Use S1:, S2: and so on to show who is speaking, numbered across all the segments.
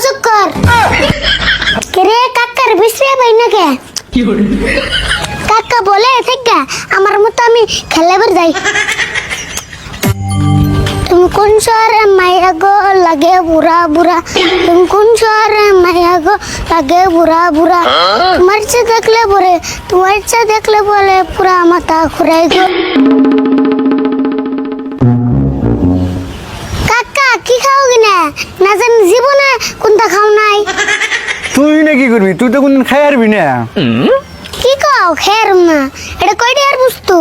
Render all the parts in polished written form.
S1: অজগর রে কাকার বিশ্রে ভাই না কে কাকা বলে থেকে আমার মতো আমি খেলাবার যাই। তুমি কোন শহরে মাইয়া গো লাগে বুড়া বুড়া, তুমি কোন শহরে মাইয়া গো লাগে বুড়া বুড়া, তোমার ইচ্ছা দেখলে পরে তোমার ইচ্ছা দেখলে বলে পুরা মাথা ঘুরাই গো। কাকা কি খাও কিনা না জানি জীবনে কোনটা খাও নাই।
S2: তুই না কি করবি? তুই তো কোনদিন খাই আরবি না।
S1: কি খাও খের না এটা কয়টা আর বস্তু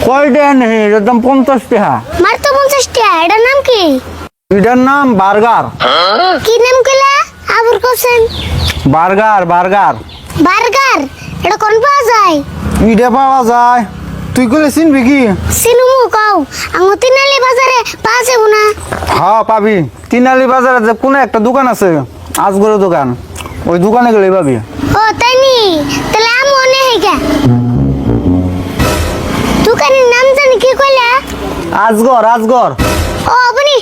S2: কয়টা নেই, এটার দাম 50 টাকা।
S1: মার তো 50 টাকা। এটার নাম কি?
S2: এটার নাম বার্গার।
S1: কি নাম কইলা আবুর কোসেন?
S2: বার্গার বার্গার
S1: বার্গার এটা কোন পাওয়া যায়?
S2: ইটা পাওয়া যায়। তুই কইলে চিনবি কি?
S1: সিনুমু কও আঙ্গুতিনালি বাজারে পাওয়া যাবে না?
S2: হ্যাঁ পাবি। তিনালি বাজারে যে কোন একটা দোকান আছে, আজগরের দোকান, ওই দোকানে গেলে পাবি।
S1: ও তাই নি, তাহলে আমি মনে হইগা। দোকানের নাম জানি কি কইলা?
S2: আজগর আজগর।
S1: ও আপনি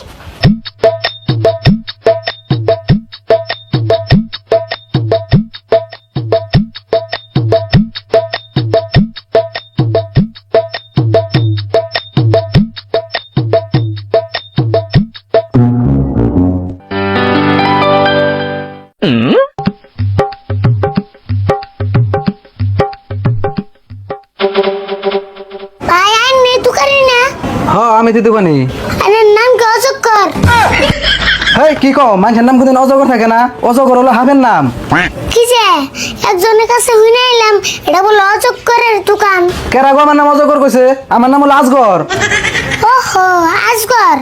S1: ভাই আইন নে দোকানে না?
S3: হ্যাঁ আমি তো দোকানি।
S1: আরে নাম কি অজগর?
S3: হেই কি কও, মানুষের নাম কোনদিন অজগর থাকে না? অজগর হলো হাফের নাম।
S1: কি যে একজনের কাছে শুনে এলাম এটা বলে অজগরের দোকান।
S3: কেরা গো আমার নাম অজগর কইছে? আমার নাম হলো আজগর।
S1: ওহো আজগর,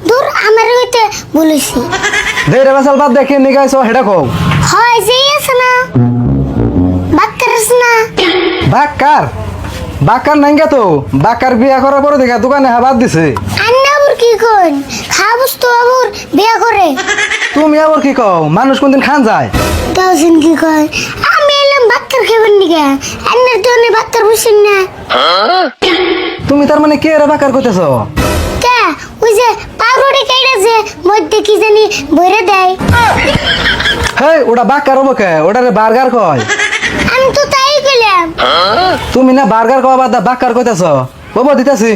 S1: দূর আমার হইতে বলেছি।
S3: দেরে বেসাল বাদ দেখে নিগাইছো হেডা কও।
S1: হয় যে আছে না বাক্কার আছে না?
S3: বাক্কার বাক্কার নাই গে তো। বাক্কার বিয়া করার পরে দেখা দোকানে বাদ দিছে।
S1: আন্না আবুর কি কোন খাবস তো আবুর বিয়া করে?
S3: তুমি আবার কি কও? মানুষ কোনদিন খান যায়?
S1: তাওসিন কি কয় আমি এলাম বাক্কার খাবেন নিকে, আন্নার জন্য বাক্কার বুঝছেন না?
S3: তুমি তার মানে কে রে বাক্কার কইতেছো?
S1: কে ওই যে পাউরুটি কাইড়া যে মধ্যে কি জানি ভরে দেয়।
S3: হেই ওটা বাক্কার হবো কে? ওটারে বার্গার কয়।
S1: আমি তো তাই কইলাম।
S3: তুমি না বার্গার কওয়া বাদ বাক্কার কইতেছো। বাবা দিতাছি।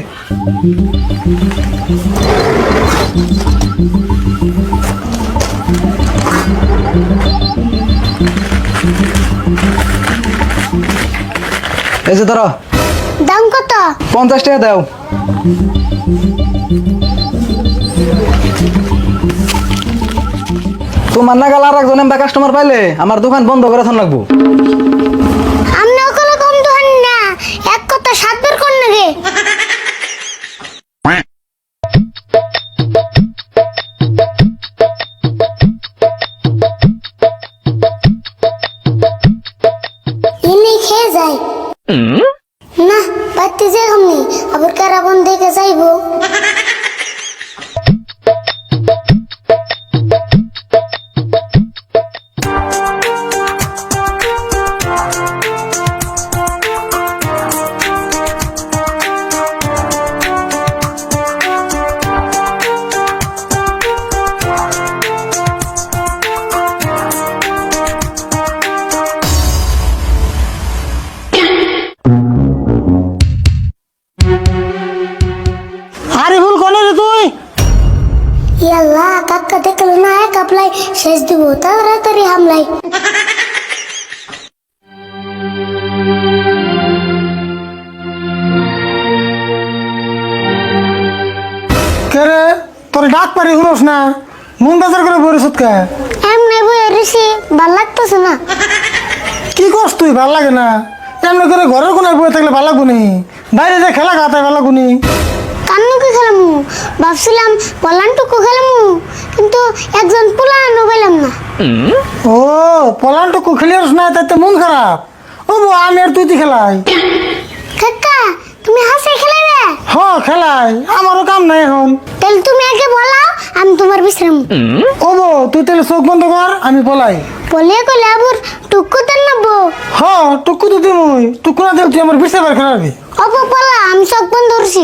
S3: এই যে ধরো
S1: দাম কত?
S3: 50 টাকা দাও। তোমার নাগাল আর একজন এমবা কাস্টমার পাইলে আমার দোকান বন্ধ করে থান লাগবো।
S1: আমনে ওগুলো কম দোকান না, এক কথা সাতবার কোন নাগে। ইনি খেয়ে যায় না পাতি যে আমি আবার কারাবন দেখে যাইবো। ইয়াল্লা কাকা দেখলো না এক আপলাই শেষ দিব তাড়াতাড়ি হামলাই।
S4: কেরে তোর ডাক পারি শুনোস না? মন বাজার করে বরিস কে?
S1: এমনি বই ঋষি ভাল লাগতেছে না।
S4: কি করস তুই? ভাল লাগে না? এমনি করে ঘরের কোনায় বয়ে থাকলে ভাল লাগবো নি? বাইরে যে খেলা খাতায় ভাল লাগবো নি?
S1: কান্নুকে খেলামু ভাবছিলাম পলানটুকু খেলামু, কিন্তু একজন পোলানো পেলাম না।
S4: ও পলানটুকু খেলিস না তাতে মন খারাপ? ও বো আমি আর তুই তুই খেলাই।
S1: কাকা তুমি হাসে খেলাবে?
S4: হ খেলাই, আমারও কাম নাই এখন।
S1: তাহলে তুমি আগে বলাও আমি তোমার বিশ্রাম।
S4: ও বো তুই তাহলে চোখ বন্ধ কর, আমি পলাই।
S1: বলে কলে আবুর টুকু দেন নাবো।
S4: হ টুকু তো দিমই, টুকু না দিলে তুই আমার বিশ্রাম খেলাবি।
S1: অপো পলা আমি চোখ বন্ধ করছি।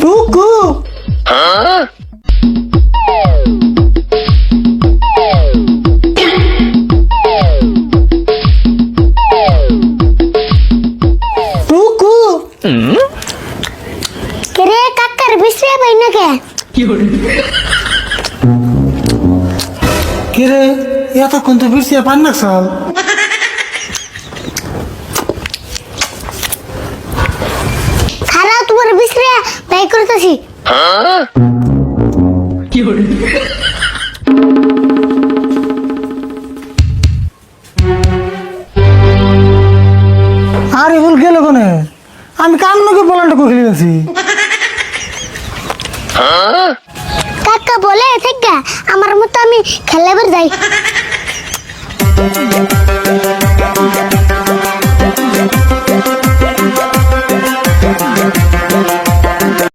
S4: টুকু টুকু
S1: কেরে কাকার বিশ্রে পাই না কে
S4: কিরে এতক্ষণ তো ফিরছিয়া পান না সাল
S1: খারাপ তোমার বিশ্রে বাই করতেছি
S4: আরে বল গেল কোনে আমি কান্নকে বলানটা করে গেছি
S1: কাকা বলে থেকে আমার মতো আমি খেলাবার যাই